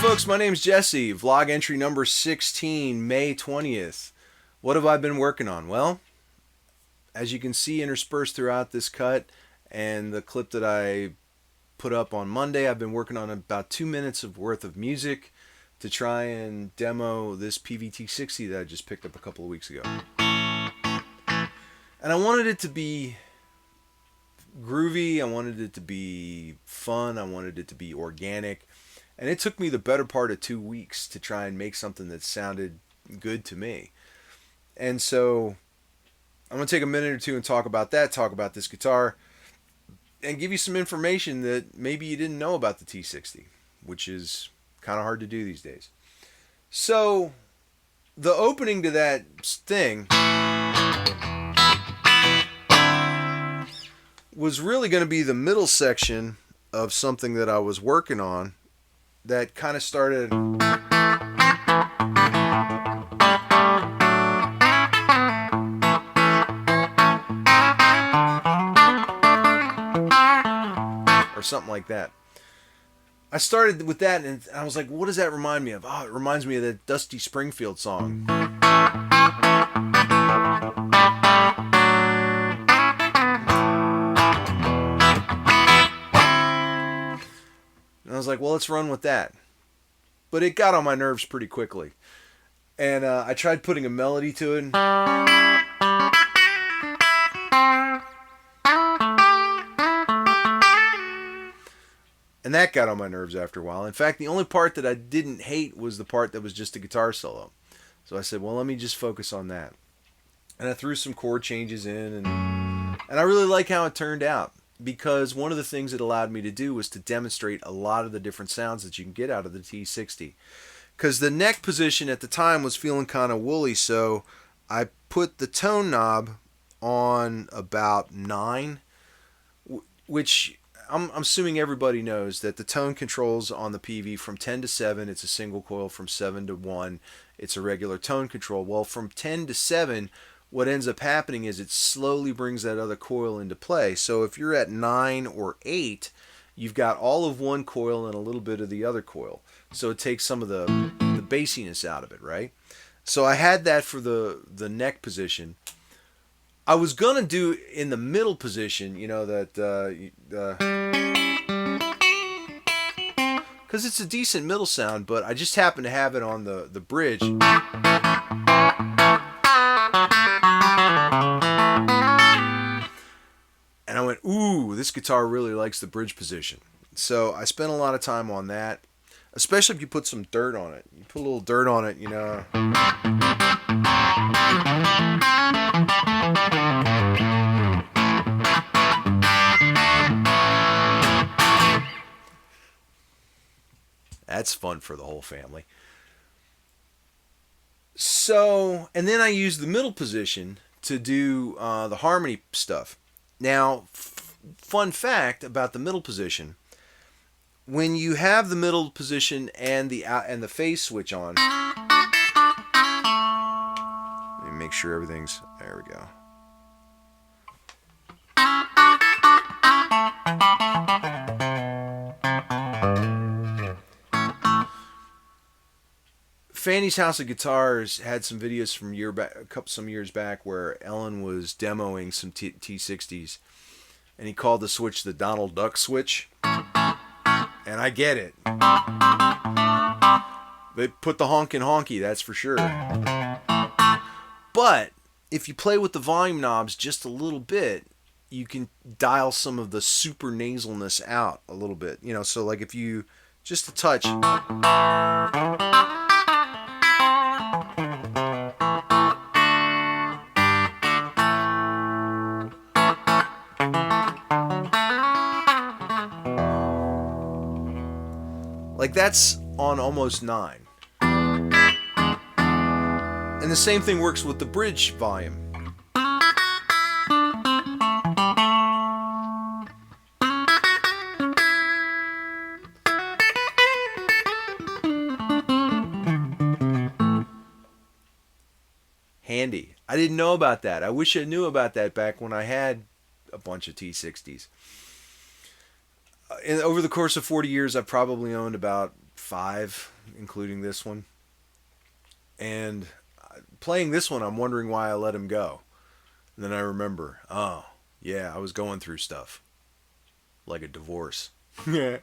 folks, my name's Jesse. Vlog entry number 16, May 20th. What have I been working on? Well, as you can see interspersed throughout this cut and the clip that I put up on Monday, I've been working on about 2 minutes of worth of music to try and demo this Peavey T60 that I just picked up a couple of weeks ago. And I wanted it to be groovy, I wanted it to be fun, I wanted it to be organic. And it took me the better part of 2 weeks to try and make something that sounded good to me. And so I'm going to take a minute or two and talk about that, talk about this guitar, and give you some information that maybe you didn't know about the T60, which is kind of hard to do these days. So the opening to that thing was really going to be the middle section of something that I was working on that kind of started or something like that. I started with that and I was like, what does that remind me of? Oh, it reminds me of that Dusty Springfield song. I was like, well, let's run with that. But it got on my nerves pretty quickly. And I tried putting a melody to it. And that got on my nerves after a while. In fact, the only part that I didn't hate was the part that was just a guitar solo. So I said, well, let me just focus on that. And I threw some chord changes in. And I really like how it turned out. Because one of the things it allowed me to do was to demonstrate a lot of the different sounds that you can get out of the T60. Because the neck position at the time was feeling kind of woolly, so I put the tone knob on about 9, which I'm assuming everybody knows that the tone controls on the Peavey from 10 to 7, it's a single coil. From 7 to 1, it's a regular tone control. Well, from 10 to 7, what ends up happening is it slowly brings that other coil into play. So if you're at 9 or 8, you've got all of one coil and a little bit of the other coil. So it takes some of the bassiness out of it, right? So I had that for the neck position. I was going to do in the middle position, you know, that because it's a decent middle sound, but I just happen to have it on the bridge. And I went, ooh, this guitar really likes the bridge position. So I spent a lot of time on that, especially if you put some dirt on it. You put a little dirt on it, you know. That's fun for the whole family. So, and then I used the middle position to do the harmony stuff. Now, fun fact about the middle position: when you have the middle position and the phase switch on, let me make sure everything's there. We go. Fanny's House of Guitars had some videos from some years back where Ellen was demoing some T60s, and he called the switch the Donald Duck switch. And I get it. They put the honk in honky, that's for sure. But if you play with the volume knobs just a little bit, you can dial some of the super nasalness out a little bit. You know, so like if you just a touch. Like that's on almost 9. And the same thing works with the bridge volume. Handy. I didn't know about that. I wish I knew about that back when I had a bunch of T60s. Over the course of 40 years, I've probably owned about 5, including this one. And playing this one, I'm wondering why I let him go. And then I remember, oh, yeah, I was going through stuff. Like a divorce. Yeah.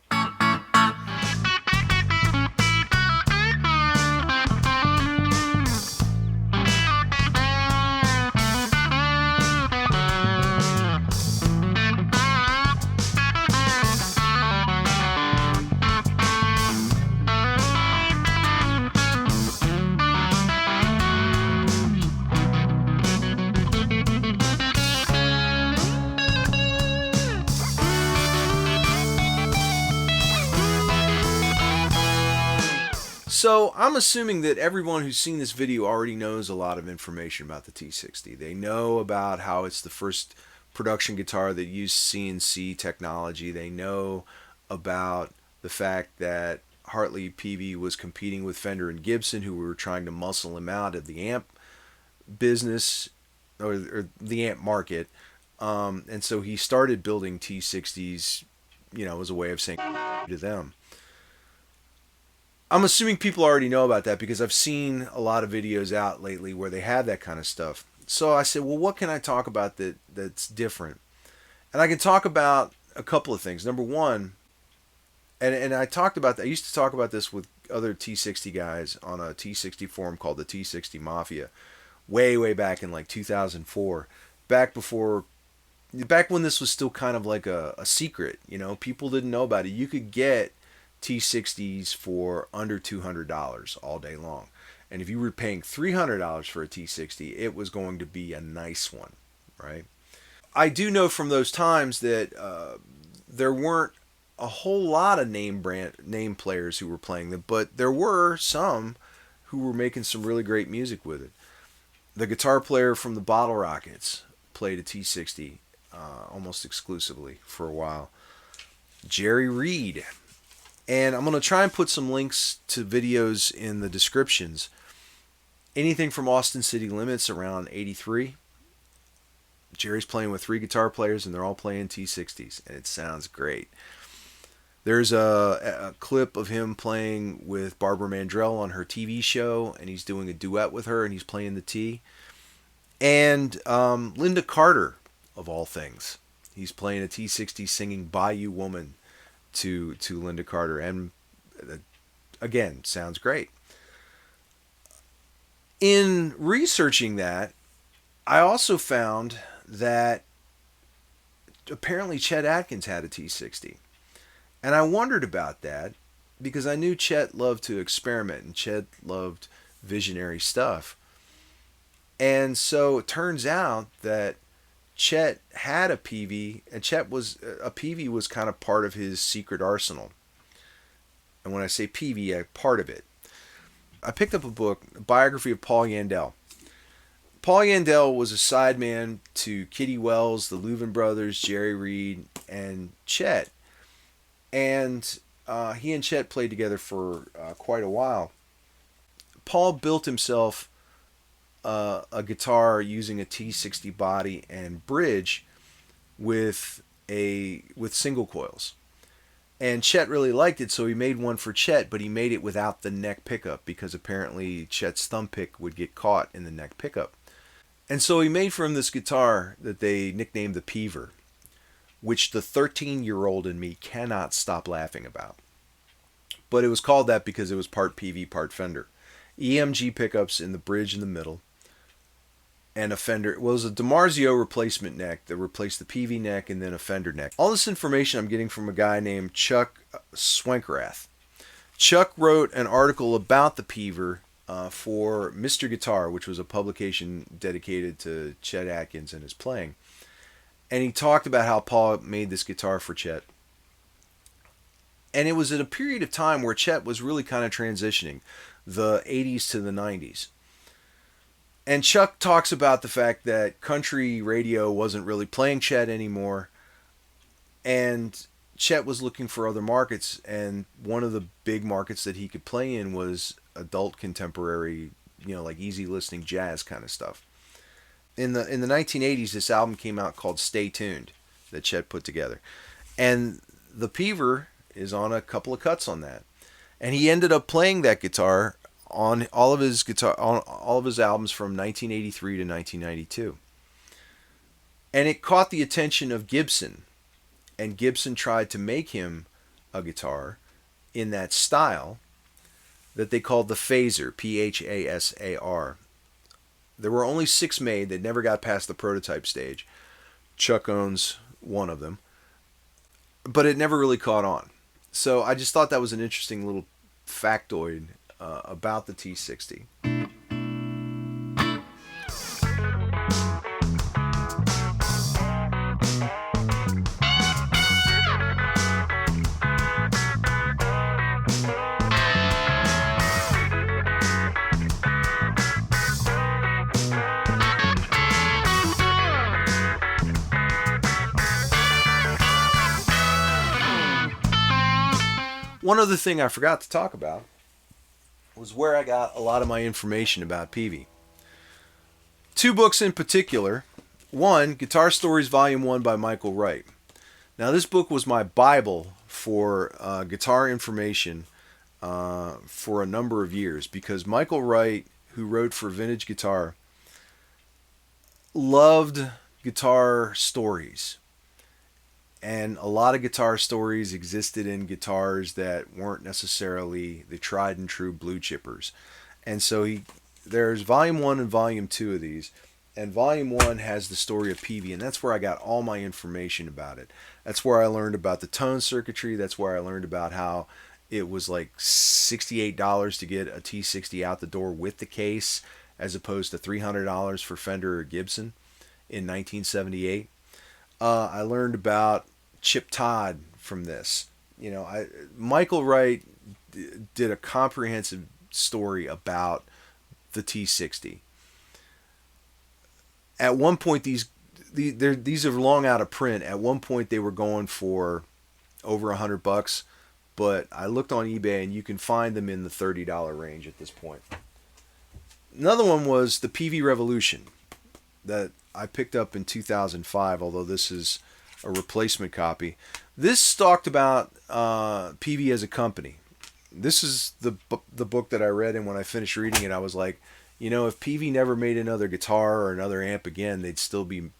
So I'm assuming that everyone who's seen this video already knows a lot of information about the T60. They know about how it's the first production guitar that used CNC technology. They know about the fact that Hartley Peavey was competing with Fender and Gibson, who were trying to muscle him out of the amp business or the amp market. And so he started building T60s, as a way of saying to them. I'm assuming people already know about that because I've seen a lot of videos out lately where they have that kind of stuff. So I said, well, what can I talk about that's different? And I can talk about a couple of things. Number one, and I talked about that. I used to talk about this with other T60 guys on a T60 forum called the T60 Mafia, way back in like 2004, back when this was still kind of like a secret. People didn't know about it. You could get T60s for under $200 all day long. And if you were paying $300 for a T60, it was going to be a nice one, right? I do know from those times that there weren't a whole lot of name players who were playing them, but there were some who were making some really great music with it. The guitar player from the Bottle Rockets played a T60 almost exclusively for a while. Jerry Reed. And I'm going to try and put some links to videos in the descriptions. Anything from Austin City Limits around 83. Jerry's playing with 3 guitar players and they're all playing T60s. And it sounds great. There's a clip of him playing with Barbara Mandrell on her TV show. And he's doing a duet with her and he's playing the T. And Linda Carter, of all things. He's playing a T60 singing Bayou Woman to Linda Carter, and again, sounds great. In researching that, I also found that apparently Chet Atkins had a T60, and I wondered about that because I knew Chet loved to experiment and Chet loved visionary stuff, and so it turns out that Chet had a Peavey, and a Peavey was kind of part of his secret arsenal. And when I say Peavey, part of it. I picked up a book, a biography of Paul Yandell. Paul Yandell was a sideman to Kitty Wells, the Louvin brothers, Jerry Reed, and Chet. And he and Chet played together for quite a while. Paul built himself a guitar using a T60 body and bridge with single coils. And Chet really liked it, so he made one for Chet, but he made it without the neck pickup because apparently Chet's thumb pick would get caught in the neck pickup. And so he made for him this guitar that they nicknamed the Peaver, which the 13-year-old in me cannot stop laughing about. But it was called that because it was part Peavey, part Fender. EMG pickups in the bridge in the middle. And a Fender. Well, it was a DiMarzio replacement neck that replaced the Peavey neck and then a Fender neck. All this information I'm getting from a guy named Chuck Swickerath. Chuck wrote an article about the Peaver for Mr. Guitar, which was a publication dedicated to Chet Atkins and his playing. And he talked about how Paul made this guitar for Chet. And it was at a period of time where Chet was really kind of transitioning, the 80s to the 90s. And Chuck talks about the fact that country radio wasn't really playing Chet anymore. And Chet was looking for other markets. And one of the big markets that he could play in was adult contemporary, like easy listening jazz kind of stuff. In the 1980s, this album came out called Stay Tuned that Chet put together. And the Peaver is on a couple of cuts on that. And he ended up playing that guitar on all of his albums from 1983 to 1992. And it caught the attention of Gibson, and Gibson tried to make him a guitar in that style that they called the Phaser, Phasar. There were only 6 made that never got past the prototype stage. Chuck owns one of them, but it never really caught on. So I just thought that was an interesting little factoid about the T60. One other thing I forgot to talk about was where I got a lot of my information about Peavey. 2 books in particular. One, Guitar Stories Volume 1 by Michael Wright. Now, this book was my Bible for guitar information for a number of years, because Michael Wright, who wrote for Vintage Guitar, loved guitar stories. And a lot of guitar stories existed in guitars that weren't necessarily the tried and true blue chippers. And so there's Volume 1 and Volume 2 of these. And Volume 1 has the story of Peavey, and that's where I got all my information about it. That's where I learned about the tone circuitry. That's where I learned about how it was like $68 to get a T60 out the door with the case, as opposed to $300 for Fender or Gibson in 1978. I learned about Chip Todd from this. Michael Wright did a comprehensive story about the T60. At one point, these are long out of print. At one point, they were going for over $100, but I looked on eBay and you can find them in the $30 range at this point. Another one was the Peavey Revolution that I picked up in 2005, although this is a replacement copy. This talked about Peavey as a company. This is the book that I read, and when I finished reading it, I was like, if Peavey never made another guitar or another amp again, they'd still be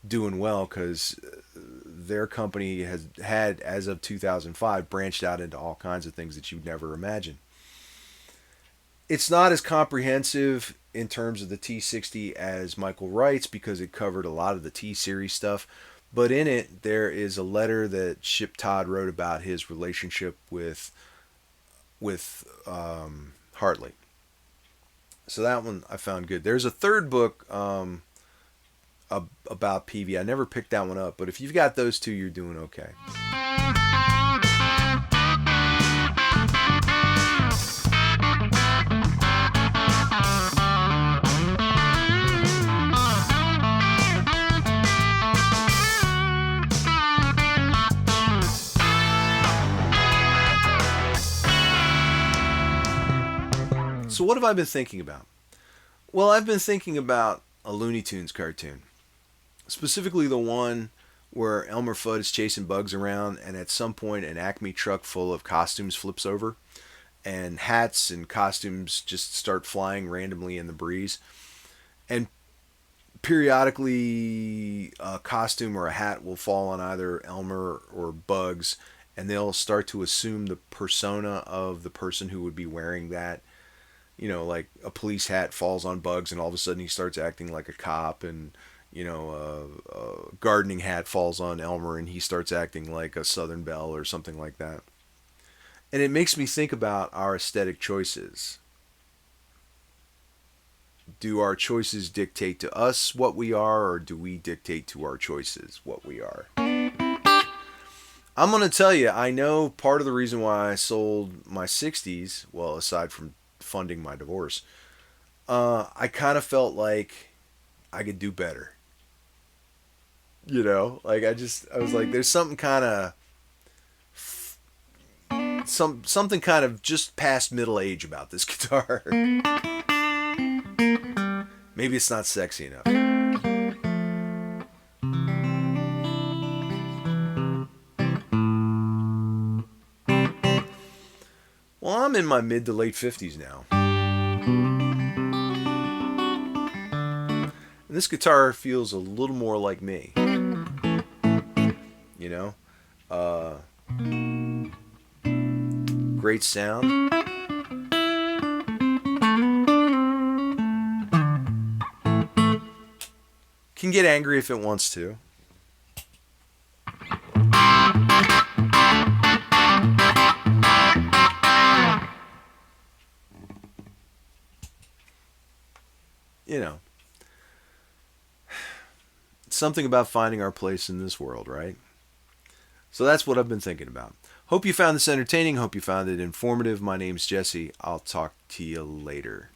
doing well, because their company had, as of 2005, branched out into all kinds of things that you'd never imagine. It's not as comprehensive in terms of the T60 as Michael Wright's, because it covered a lot of the T-Series stuff. But in it, there is a letter that Chip Todd wrote about his relationship with Hartley. So that one I found good. There's a third book about Peavey. I never picked that one up, but if you've got those 2, you're doing okay. So what have I been thinking about? Well, I've been thinking about a Looney Tunes cartoon. Specifically the one where Elmer Fudd is chasing bugs around, and at some point an Acme truck full of costumes flips over, and hats and costumes just start flying randomly in the breeze. And periodically a costume or a hat will fall on either Elmer or Bugs, and they'll start to assume the persona of the person who would be wearing that. Like a police hat falls on Bugs, and all of a sudden he starts acting like a cop, and a gardening hat falls on Elmer, and he starts acting like a Southern Belle or something like that. And it makes me think about our aesthetic choices. Do our choices dictate to us what we are, or do we dictate to our choices what we are? I'm going to tell you, I know part of the reason why I sold my 60s, well, aside from funding my divorce, I kind of felt like I could do better. Like I was like, there's something kind of something kind of just past middle age about this guitar. Maybe it's not sexy enough. Well, I'm in my mid to late 50s now. And this guitar feels a little more like me. You know? Great sound. Can get angry if it wants to. You know, it's something about finding our place in this world, right? So that's what I've been thinking about. Hope you found this entertaining. Hope you found it informative. My name's Jesse. I'll talk to you later.